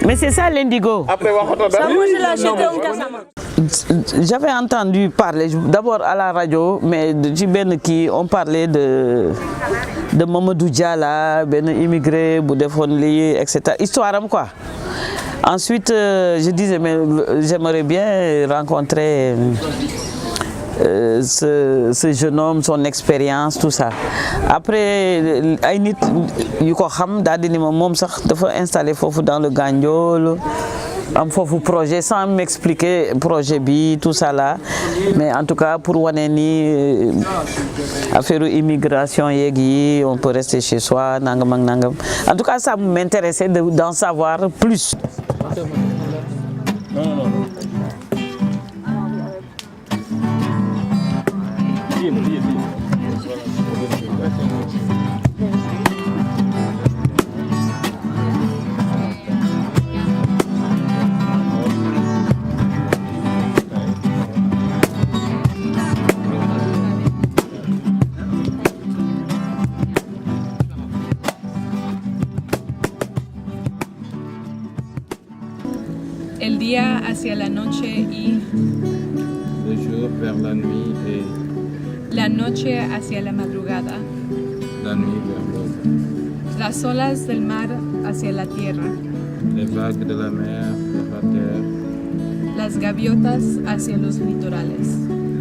Mais c'est ça l'indigo. J'avais entendu parler, d'abord à la radio, mais on parlait de Mamadou Diala, ben immigré, Boudefondli, etc. Histoire quoi. Ensuite, je disais, mais j'aimerais bien rencontrer ce jeune homme, son expérience, tout ça. Après, ay nit yu ko xam daal di ni moom sax dafa installé foofu dans le Gandiol. Am fofu projet sans m'expliquer projet bi tout ça là, mais en tout cas pour wane ni affaire immigration yeeg on peut rester chez soi nangam ak nangam. En tout cas ça m'intéressait d'en savoir plus. El día hacia la noche y le jour vers la nuit et la noche hacia la madrugada. La nuit vers l'aube. Las olas del mar hacia la tierra. Les vagues de la mer vers la terre. Las gaviotas hacia los litorales.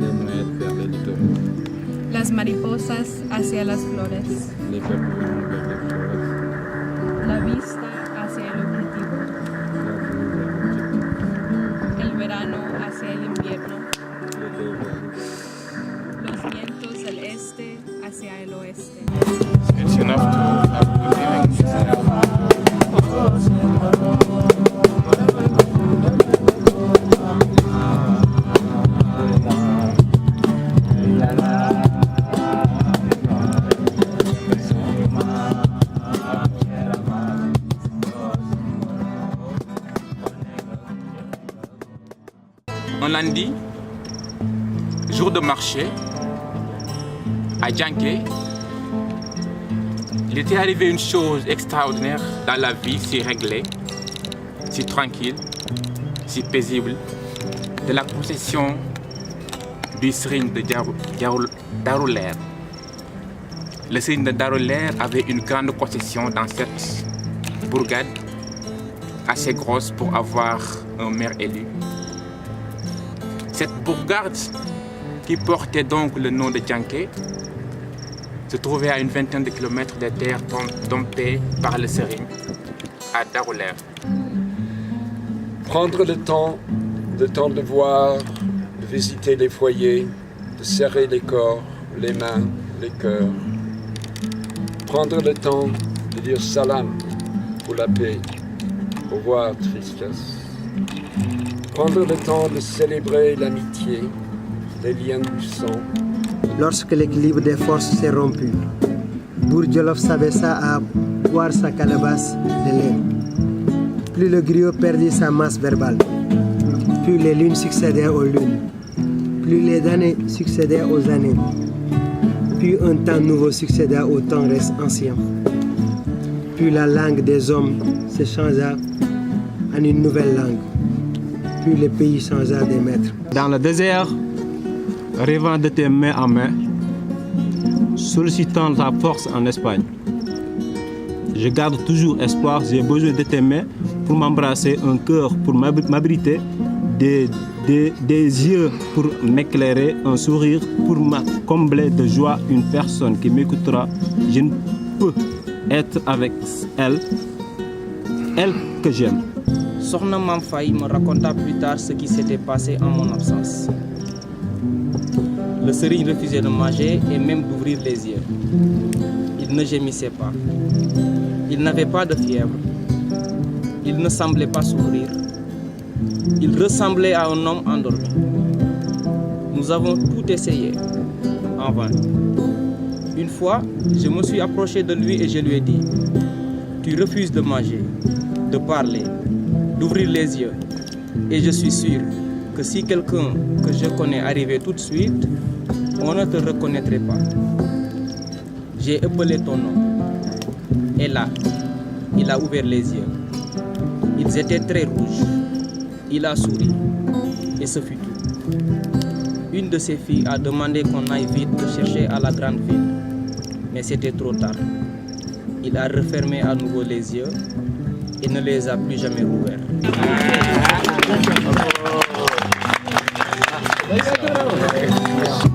Les mouettes vers les littoraux. Las mariposas hacia las flores. Les papillons vers les fleurs. La vista hacia el objetivo. El verano hacia el invierno. Los vientos del este hacia el oeste. It's enough to have good feelings. Un lundi, jour de marché, à Djanké, il était arrivé une chose extraordinaire dans la vie, si réglée, si tranquille, si paisible, de la possession du Serigne de Darouler. Le Serigne de Darouler avait une grande concession dans cette bourgade, assez grosse pour avoir un maire élu. Cette bourgade, qui portait donc le nom de Djanké, se trouvait à une vingtaine de kilomètres des terres domptées par le Serigne, à Darouler. Prendre le temps de voir, de visiter les foyers, de serrer les corps, les mains, les cœurs. Prendre le temps de dire salam pour la paix, au revoir tristesse. Prendre le temps de célébrer l'amitié, les liens du sang. Lorsque l'équilibre des forces s'est rompu, Bourdjolof savait ça à boire sa calebasse de lait. Plus le griot perdit sa masse verbale, plus les lunes succédaient aux lunes, plus les années succédaient aux années, plus un temps nouveau succéda au temps ancien. Puis la langue des hommes se changea en une nouvelle langue. Puis le pays changea des maîtres. Dans le désert, rêvant de tes mains en main, sollicitant ta force en Espagne. Je garde toujours espoir, j'ai besoin de tes mains pour m'embrasser, un cœur pour m'abriter, des yeux pour m'éclairer, un sourire pour me combler de joie, une personne qui m'écoutera. Je ne peux être avec elle que j'aime. Sokhna Mame Faye me raconta plus tard ce qui s'était passé en mon absence. Le Serigne refusait de manger et même d'ouvrir les yeux. Il ne gémissait pas. Il n'avait pas de fièvre. Il ne semblait pas souffrir. Il ressemblait à un homme endormi. Nous avons tout essayé, en vain. Une fois, je me suis approché de lui et je lui ai dit: tu refuses de manger, de parler, d'ouvrir les yeux. Et je suis sûr que si quelqu'un que je connais arrivait tout de suite, on ne te reconnaîtrait pas. J'ai appelé ton nom. Et là, il a ouvert les yeux. Ils étaient très rouges. Il a souri et ce fut tout. Une de ses filles a demandé qu'on aille vite le chercher à la grande ville, mais c'était trop tard. Il a refermé à nouveau les yeux et ne les a plus jamais rouverts. Merci.